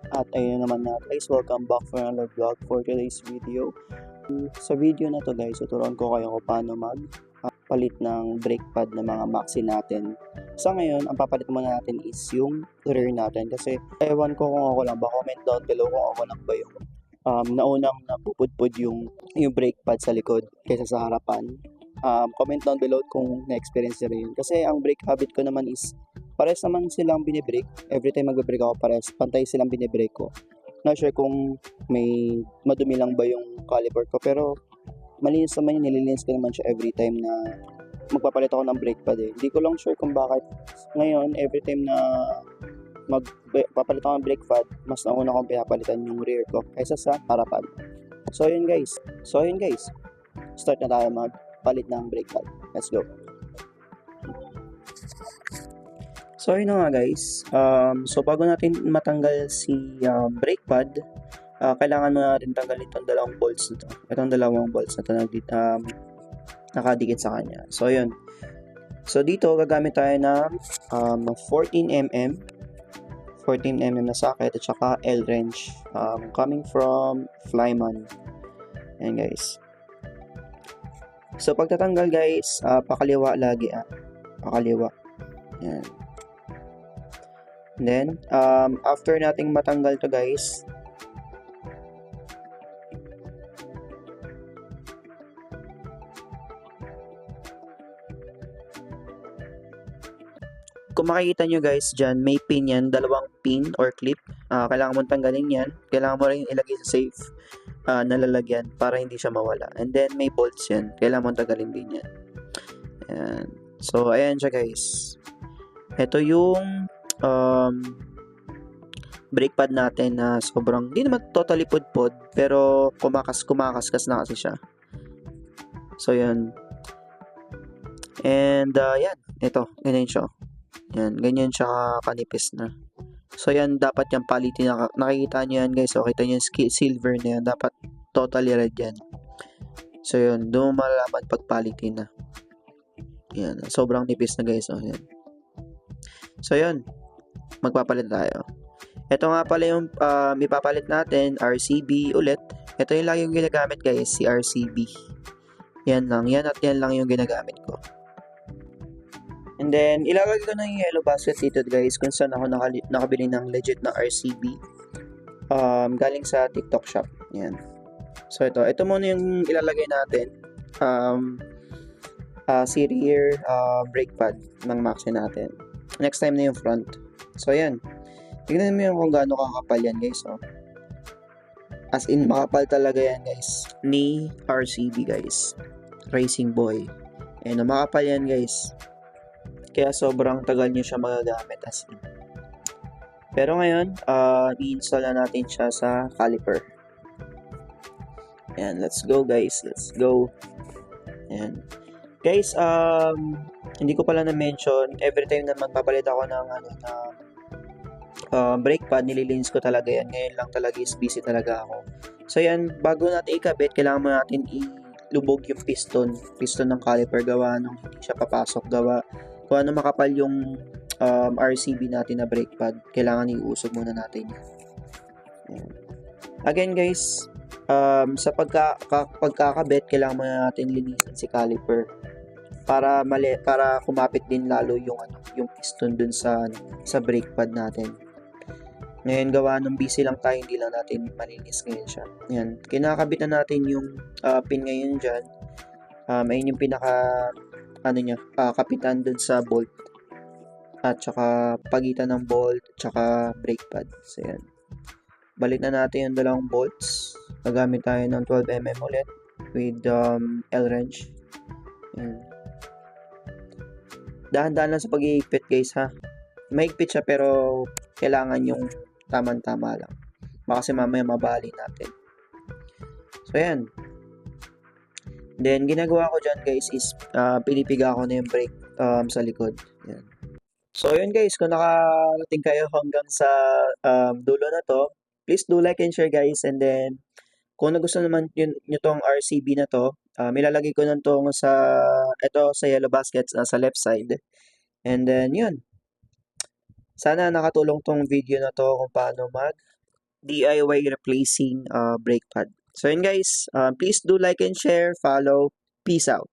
At ayun naman na guys, welcome back for another vlog for today's video. Sa video na to guys, tuturuan ko kayo kung paano magpalit ng brake pad ng mga Maxi natin. Sa ngayon, ang papalit muna natin is yung rear natin kasi ewan ko kung ako lang ba, comment down below kung ako lang ba yung naunang napupudpud yung brake pad sa likod kaysa sa harapan. Comment down below kung na-experience nyo rin yun. Kasi ang brake habit ko naman is pares naman silang binibrake. Every time magbe-brake ako, pares pantay silang binibrake ko. Not sure kung may madumi lang ba yung caliper ko, pero malinis naman yun, nililinis ko naman siya every time na magpapalit ako ng brake pad eh. Hindi ko lang sure kung bakit ngayon every time na magpapalit ako ng brake pad, mas nauna kong pinapalitan yung rear ko kaysa sa harapan. So yun guys, start na tayo magpalit ng brake pad. Let's go. So yun na nga guys, so bago natin matanggal si brake pad, kailangan muna natin tanggalin itong dalawang bolts na to. Itong dalawang bolts na to nakadikit sa kanya. So yun. So dito gagamit tayo ng 14mm na socket at saka L-wrench coming from Flyman. Ayan guys. So pagtatanggal guys, pakaliwa lagi pakaliwa. Ayan. And then, after nating matanggal to guys, kung makikita nyo guys dyan, may pin yan, dalawang pin or clip. Kailangan mo tanggalin yan. Kailangan mo rin ilagay sa safe na lalagyan para hindi siya mawala. And then, may bolts yan. Kailangan mo tanggalin din yan. Ayan. So, ayan siya guys. Ito yung brake pad natin na sobrang, di naman totally pudpod, pero kumakaskas na kasi siya. So, yan. And, yan. Ito, ganyan siya. Yan, ganyan siya kanipis na. So, yan, dapat yung palitin na, nakikita nyo yan guys. So, kita nyo yung silver na yan. Dapat totally red yan. So, yun, doon mo malalaman pag palitin na. Yan, sobrang nipis na guys. So, yan. So, yun. Magpapalit tayo. Ito nga pala yung ipapalit natin, RCB ulit. Ito yung lagi yung ginagamit guys, si RCB. Yan lang, yan at yan lang yung ginagamit ko. And then, ilalagay ko na yung yellow basket dito guys kung saan ako nakabili ng legit na RCB. Galing sa TikTok shop. Yan. So, ito muna yung ilalagay natin. Si rear brake pad ng Maxi natin. Next time na yung front. So, yan. Tignan mo yung kung gaano kakapal yan, guys. Oh. As in, makapal talaga yan, guys. Ni RCB, guys. Racing Boy. Ayan, makapal yan, guys. Kaya sobrang tagal nyo siya magagamit as in. Pero ngayon, i-install na natin siya sa caliper. Ayan, let's go, guys. Let's go. Ayan. Guys, hindi ko pala na-mention, every time na magpapalit ako ng brake pad, nililinis ko talaga yan. Ngayon lang talaga is busy talaga ako. So yan, bago natin ikabit, kailangan mo natin ilubog yung piston ng caliper, gawa nung hindi siya papasok, gawa kung ano makapal yung RCB natin na brake pad, kailangan iusog muna natin yan. Ayan. Again guys, sa pagkakabit, kailangan mo natin linisin si caliper para kumapit din lalo yung piston dun sa brake pad natin. Ngayon, gawa nung busy lang tayo, hindi lang natin malinis ngayon siya. Ayan, kinakabit na natin yung pin ngayon dyan. Ayun yung kapitan dun sa bolt. At saka pagitan ng bolt, tsaka brake pad. So, ayan. Balik na natin yung dalawang bolts. Gagamit tayo ng 12mm ulit with L-wrench. Ayan. Dahan-dahan lang sa pag-iigpit guys ha. Maigpit siya pero kailangan yung tamang-tama lang. Baka kasi mamaya mabali natin. So yan. Then ginagawa ko dyan guys is pinipiga ko na yung brake sa likod. Yan. So yun guys, kung nakarating kayo hanggang sa dulo na to, please do like and share guys. And then kung nagustuhan naman nyo tong RCB na to, ilalagay ko na tong sa yellow baskets sa left side. And then, yun. Sana nakatulong tong video na to kung paano DIY replacing brake pad. So yun guys, please do like and share, follow, peace out.